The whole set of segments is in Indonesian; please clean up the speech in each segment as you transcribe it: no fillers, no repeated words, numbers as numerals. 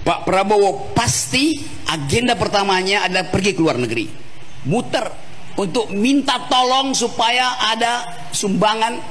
Pak Prabowo pasti agenda pertamanya adalah pergi ke luar negeri, muter untuk minta tolong supaya ada sumbangan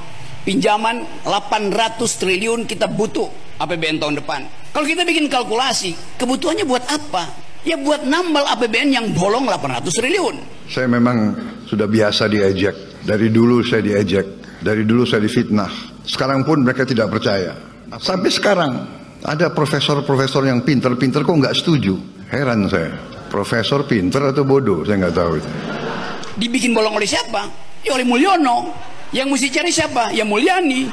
pinjaman 800 triliun kita butuh APBN tahun depan. Kalau kita bikin kalkulasi, kebutuhannya buat apa? Ya buat nambal APBN yang bolong 800 triliun. Saya memang sudah biasa diejek. Dari dulu saya diejek. Dari dulu saya difitnah. Sekarang pun mereka tidak percaya. Sampai sekarang ada profesor-profesor yang pinter-pinter kok nggak setuju. Heran saya. Profesor pinter atau bodoh? Saya nggak tahu itu. Dibikin bolong oleh siapa? Ya oleh Mulyono. Yang mesti cari siapa? Ya Mulyani.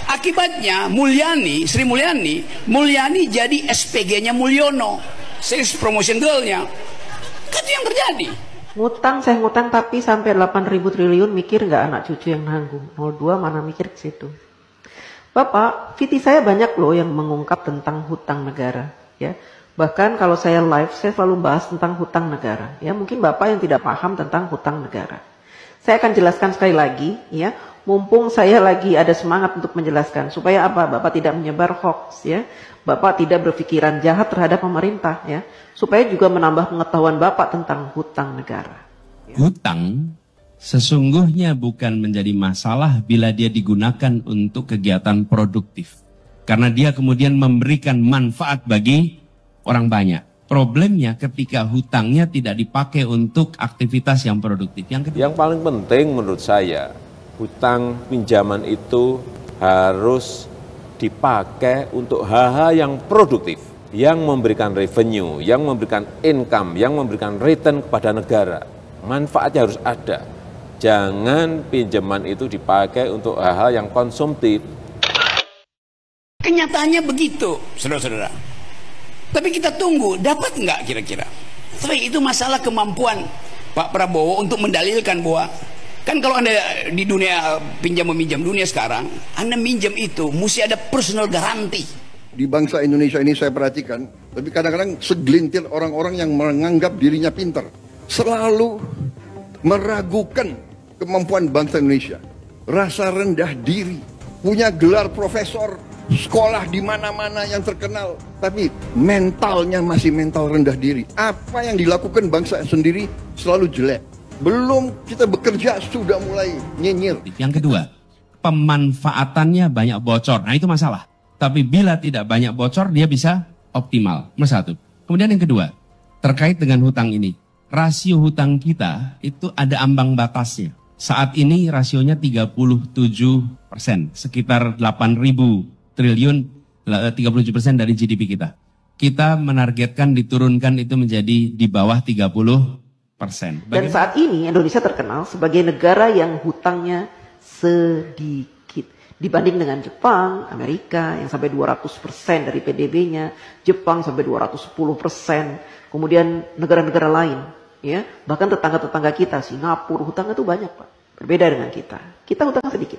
Akibatnya Mulyani, Sri Mulyani jadi SPG-nya Mulyono, sales promotion girl-nya. Kan itu yang terjadi. Ngutang, saya ngutang tapi sampai 8.000 triliun, mikir nggak anak cucu yang nanggung? 02 mana mikir ke situ. Bapak, VT saya banyak loh yang mengungkap tentang hutang negara, ya. Bahkan kalau saya live, saya selalu bahas tentang hutang negara. Ya, mungkin Bapak yang tidak paham tentang hutang negara. Saya akan jelaskan sekali lagi, ya. Mumpung saya lagi ada semangat untuk menjelaskan supaya apa? Bapak tidak menyebar hoax, ya. Bapak tidak berpikiran jahat terhadap pemerintah, ya. Supaya juga menambah pengetahuan Bapak tentang hutang negara. Ya. Hutang sesungguhnya bukan menjadi masalah bila dia digunakan untuk kegiatan produktif. Karena dia kemudian memberikan manfaat bagi orang banyak. Problemnya ketika hutangnya tidak dipakai untuk aktivitas yang produktif. Yang paling penting menurut saya, hutang pinjaman itu harus dipakai untuk hal-hal yang produktif, yang memberikan revenue, yang memberikan income, yang memberikan return kepada negara. Manfaatnya harus ada. Jangan pinjaman itu dipakai untuk hal-hal yang konsumtif. Kenyataannya begitu, saudara-saudara. Tapi kita tunggu, dapat nggak kira-kira? Tapi itu masalah kemampuan Pak Prabowo untuk mendalilkan bahwa kan kalau Anda di dunia pinjam-meminjam dunia sekarang, Anda minjam itu mesti ada personal garanti. Di bangsa Indonesia ini saya perhatikan, tapi kadang-kadang segelintir orang-orang yang menganggap dirinya pintar selalu meragukan kemampuan bangsa Indonesia. Rasa rendah diri, punya gelar profesor, sekolah di mana-mana yang terkenal, tapi mentalnya masih mental rendah diri. Apa yang dilakukan bangsa sendiri selalu jelek. Belum kita bekerja sudah mulai nyinyir. Yang kedua, pemanfaatannya banyak bocor. Nah itu masalah. Tapi bila tidak banyak bocor, dia bisa optimal. Nomor satu. Kemudian yang kedua, terkait dengan hutang ini. Rasio hutang kita itu ada ambang batasnya. Saat ini rasionya 37%, sekitar 8.000 triliun, 37% dari GDP kita. Kita menargetkan diturunkan itu menjadi di bawah 30%. Dan saat ini Indonesia terkenal sebagai negara yang hutangnya sedikit. Dibanding dengan Jepang, Amerika yang sampai 200% dari PDB-nya, Jepang sampai 210%, kemudian negara-negara lain. Ya, bahkan tetangga-tetangga kita, Singapura, hutangnya itu banyak Pak. Berbeda dengan kita. Kita hutangnya sedikit.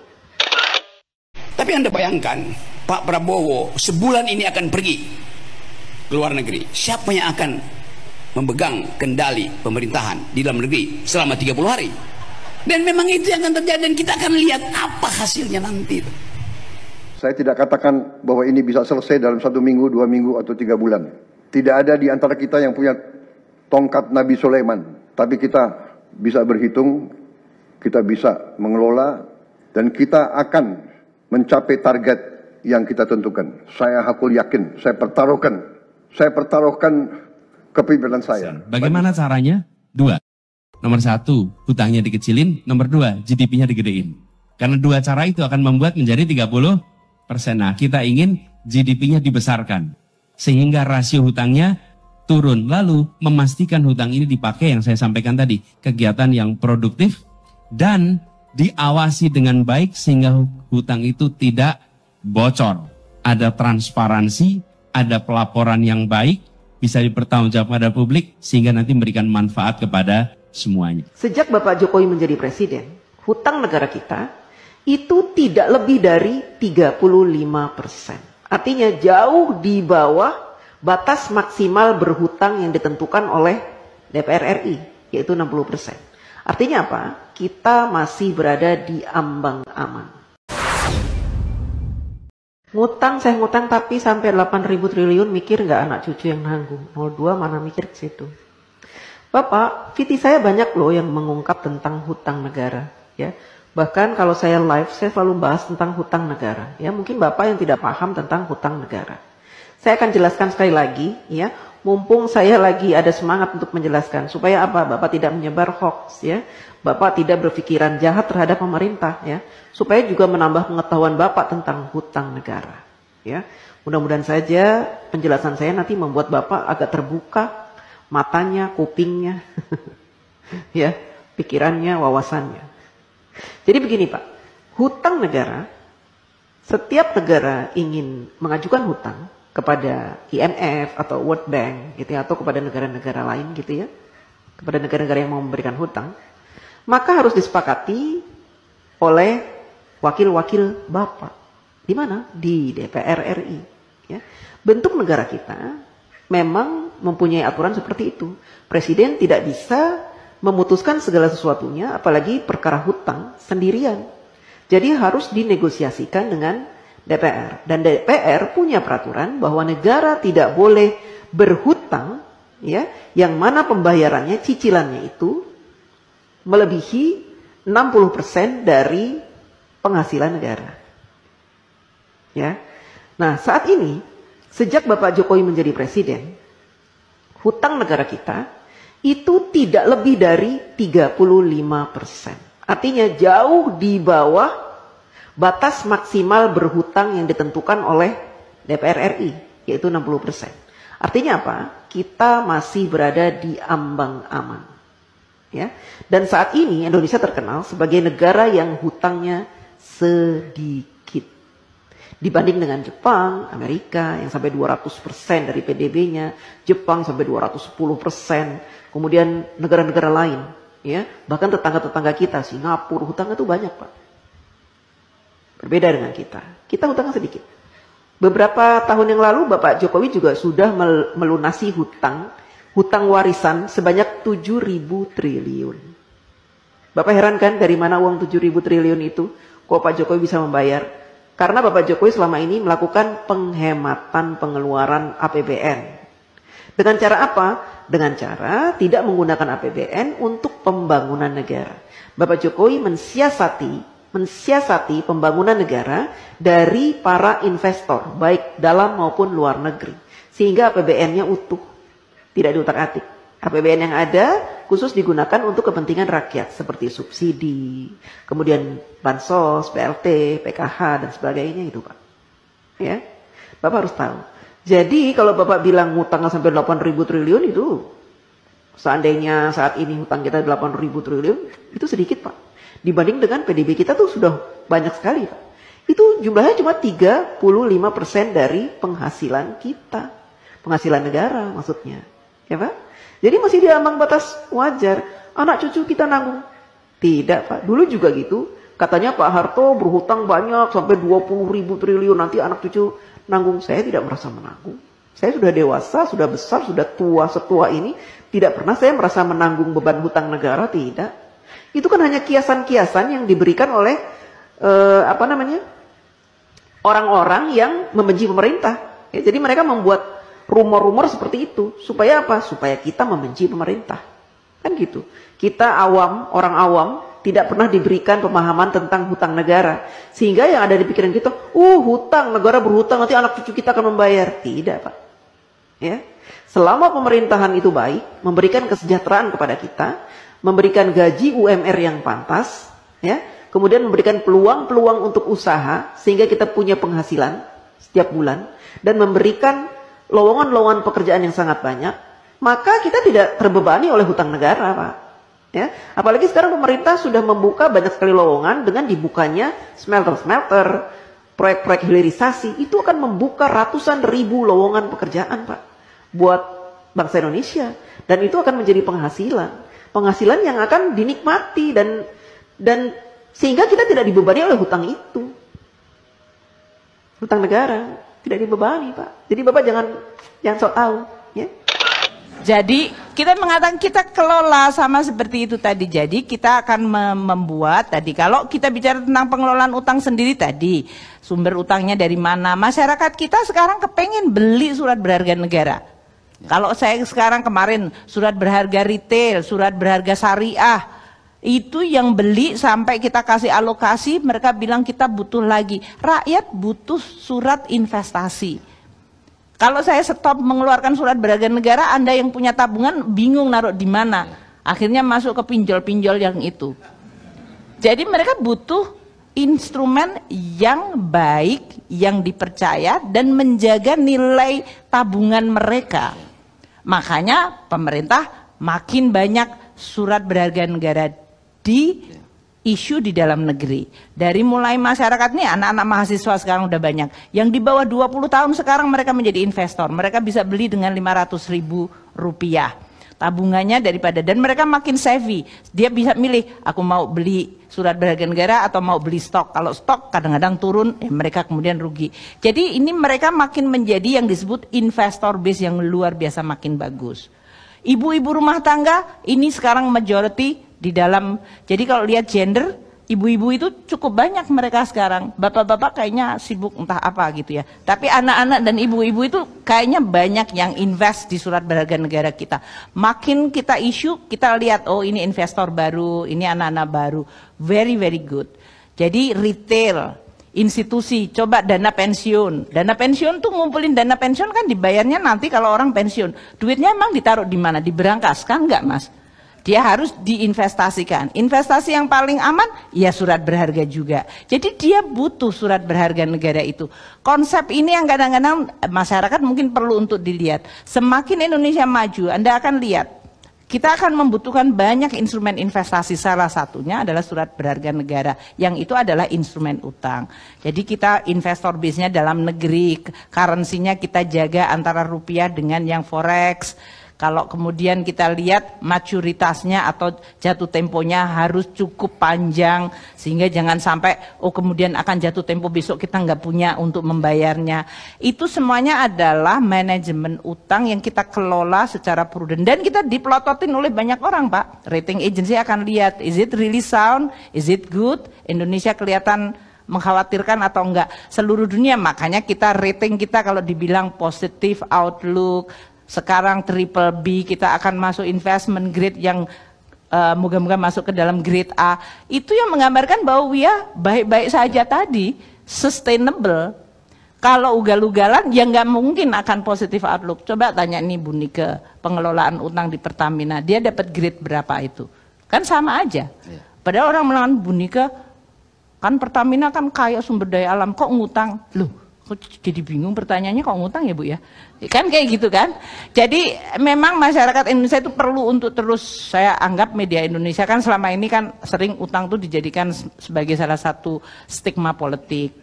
Tapi Anda bayangkan, Pak Prabowo sebulan ini akan pergi ke luar negeri. Siapa yang akan memegang kendali pemerintahan di dalam negeri selama 30 hari? Dan memang itu yang akan terjadi dan kita akan lihat apa hasilnya nanti. Saya tidak katakan bahwa ini bisa selesai dalam 1 minggu, 2 minggu, atau 3 bulan. Tidak ada di antara kita yang punya tongkat Nabi Sulaiman. Tapi kita bisa berhitung, kita bisa mengelola, dan kita akan mencapai target yang kita tentukan. Saya hakul yakin, saya pertaruhkan kepemimpinan saya. Bagaimana caranya? 2. Nomor 1, hutangnya dikecilin. Nomor 2, GDP-nya digedein. Karena 2 cara itu akan membuat menjadi 30%. Nah, kita ingin GDP-nya dibesarkan. Sehingga rasio hutangnya turun. Lalu memastikan hutang ini dipakai yang saya sampaikan tadi. Kegiatan yang produktif dan diawasi dengan baik sehingga hutang itu tidak bocor. Ada transparansi, ada pelaporan yang baik, bisa dipertanggungjawabkan pada publik sehingga nanti memberikan manfaat kepada semuanya. Sejak Bapak Jokowi menjadi presiden, hutang negara kita itu tidak lebih dari 35%. Artinya jauh di bawah batas maksimal berhutang yang ditentukan oleh DPR RI, yaitu 60%. Artinya apa? Kita masih berada di ambang aman. Ngutang, saya ngutang tapi sampai 8.000 triliun, mikir nggak anak cucu yang nanggung? 02 mana mikir ke situ. Bapak, VT saya banyak loh yang mengungkap tentang hutang negara. Ya, bahkan kalau saya live, saya selalu bahas tentang hutang negara. Ya, mungkin Bapak yang tidak paham tentang hutang negara. Saya akan jelaskan sekali lagi, ya. Mumpung saya lagi ada semangat untuk menjelaskan, supaya apa? Bapak tidak menyebar hoax, ya. Bapak tidak berpikiran jahat terhadap pemerintah, ya. Supaya juga menambah pengetahuan Bapak tentang hutang negara, ya. Mudah-mudahan saja penjelasan saya nanti membuat Bapak agak terbuka matanya, kupingnya, ya, pikirannya, wawasannya. Jadi begini Pak, hutang negara, setiap negara ingin mengajukan hutang kepada IMF atau World Bank gitu ya, atau kepada negara-negara lain gitu ya, kepada negara-negara yang mau memberikan hutang, maka harus disepakati oleh wakil-wakil Bapak. Di mana? Di DPR RI. Ya. Bentuk negara kita memang mempunyai aturan seperti itu. Presiden tidak bisa memutuskan segala sesuatunya, apalagi perkara hutang sendirian. Jadi harus dinegosiasikan dengan DPR. Dan DPR punya peraturan bahwa negara tidak boleh berhutang, ya, yang mana pembayarannya, cicilannya itu melebihi 60% dari penghasilan negara. Ya. Nah, saat ini sejak Bapak Jokowi menjadi presiden, hutang negara kita itu tidak lebih dari 35%. Artinya jauh di bawah batas maksimal berhutang yang ditentukan oleh DPR RI, yaitu 60%. Artinya apa? Kita masih berada di ambang aman. Ya. Dan saat ini Indonesia terkenal sebagai negara yang hutangnya sedikit. Dibanding dengan Jepang, Amerika yang sampai 200% dari PDB-nya, Jepang sampai 210%, kemudian negara-negara lain, ya, bahkan tetangga-tetangga kita, Singapura, hutangnya itu banyak Pak. Berbeda dengan kita. Kita hutangnya sedikit. Beberapa tahun yang lalu Bapak Jokowi juga sudah melunasi hutang warisan sebanyak 7.000 triliun. Bapak heran kan dari mana uang 7.000 triliun itu? Kok Pak Jokowi bisa membayar? Karena Bapak Jokowi selama ini melakukan penghematan pengeluaran APBN. Dengan cara apa? Dengan cara tidak menggunakan APBN untuk pembangunan negara. Bapak Jokowi mensiasati pembangunan negara dari para investor, baik dalam maupun luar negeri. Sehingga APBN-nya utuh, tidak diutak-atik. APBN yang ada khusus digunakan untuk kepentingan rakyat seperti subsidi, kemudian bansos, BLT, PKH dan sebagainya itu Pak. Ya, Bapak harus tahu. Jadi kalau Bapak bilang hutang sampai 8.000 triliun itu, seandainya saat ini hutang kita 8.000 triliun itu sedikit Pak. Dibanding dengan PDB kita tuh sudah banyak sekali Pak. Itu jumlahnya cuma 35% dari penghasilan kita, penghasilan negara maksudnya, ya Pak. Jadi masih di ambang batas wajar. Anak cucu kita nanggung. Tidak Pak, dulu juga gitu. Katanya Pak Harto berhutang banyak sampai 20.000 triliun. Nanti anak cucu nanggung. Saya tidak merasa menanggung. Saya sudah dewasa, sudah besar, sudah tua setua ini. Tidak pernah saya merasa menanggung beban hutang negara, tidak. Itu kan hanya kiasan-kiasan yang diberikan oleh orang-orang yang membenci pemerintah. Ya, jadi mereka membuat rumor-rumor seperti itu. Supaya apa? Supaya kita membenci pemerintah. Kan gitu. Kita awam, orang awam, tidak pernah diberikan pemahaman tentang hutang negara. Sehingga yang ada di pikiran kita, hutang, negara berhutang, nanti anak cucu kita akan membayar. Tidak Pak. Ya. Selama pemerintahan itu baik, memberikan kesejahteraan kepada kita, memberikan gaji UMR yang pantas, ya, kemudian memberikan peluang-peluang untuk usaha, sehingga kita punya penghasilan setiap bulan, dan memberikan lowongan-lowongan pekerjaan yang sangat banyak, maka kita tidak terbebani oleh hutang negara Pak. Ya, apalagi sekarang pemerintah sudah membuka banyak sekali lowongan dengan dibukanya smelter-smelter, proyek-proyek hilirisasi, itu akan membuka ratusan ribu lowongan pekerjaan Pak buat bangsa Indonesia, dan itu akan menjadi penghasilan yang akan dinikmati dan sehingga kita tidak dibebani oleh hutang itu, hutang negara. Tidak dibebani Pak. Jadi Bapak jangan sok tahu. Ya. Jadi kita mengatakan kita kelola sama seperti itu tadi. Jadi kita akan membuat tadi, kalau kita bicara tentang pengelolaan utang sendiri tadi, sumber utangnya dari mana? Masyarakat kita sekarang kepengen beli surat berharga negara. Kalau saya sekarang kemarin surat berharga retail, surat berharga syariah, itu yang beli sampai kita kasih alokasi, mereka bilang kita butuh lagi. Rakyat butuh surat investasi. Kalau saya stop mengeluarkan surat berharga negara, Anda yang punya tabungan bingung naruh di mana. Akhirnya masuk ke pinjol-pinjol yang itu. Jadi mereka butuh instrumen yang baik, yang dipercaya dan menjaga nilai tabungan mereka. Makanya pemerintah makin banyak surat berharga negara di isu di dalam negeri. Dari mulai masyarakat nih, anak-anak mahasiswa sekarang udah banyak. Yang di bawah 20 tahun sekarang mereka menjadi investor. Mereka bisa beli dengan 500.000 rupiah. Tabungannya daripada, dan mereka makin savvy. Dia bisa milih, aku mau beli surat berharga negara atau mau beli stok. Kalau stok kadang-kadang turun, mereka kemudian rugi. Jadi ini mereka makin menjadi yang disebut investor base yang luar biasa makin bagus. Ibu-ibu rumah tangga ini sekarang majority di dalam, jadi kalau lihat gender, ibu-ibu itu cukup banyak mereka sekarang. Bapak-bapak kayaknya sibuk entah apa gitu ya. Tapi anak-anak dan ibu-ibu itu kayaknya banyak yang invest di surat berharga negara kita. Makin kita isu, kita lihat, oh ini investor baru, ini anak-anak baru. Very, very good. Jadi retail, institusi, coba dana pensiun. Dana pensiun tuh ngumpulin dana pensiun kan dibayarnya nanti kalau orang pensiun. Duitnya emang ditaruh di mana? Di berangkas kan enggak, Mas? Dia harus diinvestasikan. Investasi yang paling aman, ya surat berharga juga. Jadi dia butuh surat berharga negara itu. Konsep ini yang kadang-kadang masyarakat mungkin perlu untuk dilihat. Semakin Indonesia maju, Anda akan lihat, kita akan membutuhkan banyak instrumen investasi. Salah satunya adalah surat berharga negara, yang itu adalah instrumen utang. Jadi kita investor base-nya dalam negeri, currency-nya kita jaga antara rupiah dengan yang forex. Kalau kemudian kita lihat maturitasnya atau jatuh temponya harus cukup panjang, sehingga jangan sampai oh kemudian akan jatuh tempo besok kita nggak punya untuk membayarnya. Itu semuanya adalah manajemen utang yang kita kelola secara prudent, dan kita dipelototin oleh banyak orang, Pak. Rating agency akan lihat, is it really sound, is it good, Indonesia kelihatan mengkhawatirkan atau enggak. Seluruh dunia, makanya kita rating kita kalau dibilang positive outlook. Sekarang triple B, kita akan masuk investment grade yang moga-moga masuk ke dalam grade A. Itu yang menggambarkan bahwa ya baik-baik saja tadi, sustainable. Kalau ugal-ugalan ya nggak mungkin akan positive outlook. Coba tanya nih Bu Nike, pengelolaan utang di Pertamina, dia dapat grade berapa itu? Kan sama aja. Padahal orang mengatakan Bu Nike, kan Pertamina kan kaya sumber daya alam, kok ngutang? Loh, kok jadi bingung pertanyaannya, kok ngutang ya Bu ya? Kan kayak gitu kan. Jadi memang masyarakat Indonesia itu perlu untuk terus, saya anggap media Indonesia kan selama ini kan sering utang tuh dijadikan sebagai salah satu stigma politik.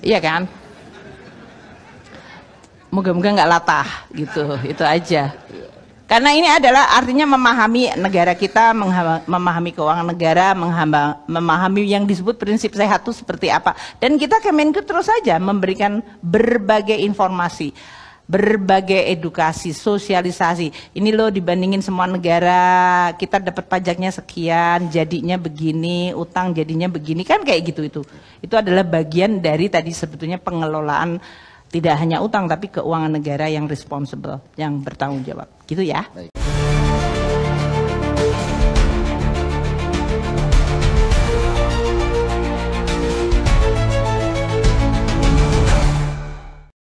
Iya kan? Moga-moga nggak latah gitu, itu aja. Karena ini adalah artinya memahami negara kita, memahami keuangan negara, memahami yang disebut prinsip sehat itu seperti apa. Dan kita Kemenku terus saja memberikan berbagai informasi, berbagai edukasi, sosialisasi. Ini loh dibandingin semua negara, kita dapat pajaknya sekian, jadinya begini, utang jadinya begini, kan kayak gitu itu. Itu adalah bagian dari tadi sebetulnya pengelolaan tidak hanya utang tapi keuangan negara yang responsible, yang bertanggung jawab. Gitu ya. Baik.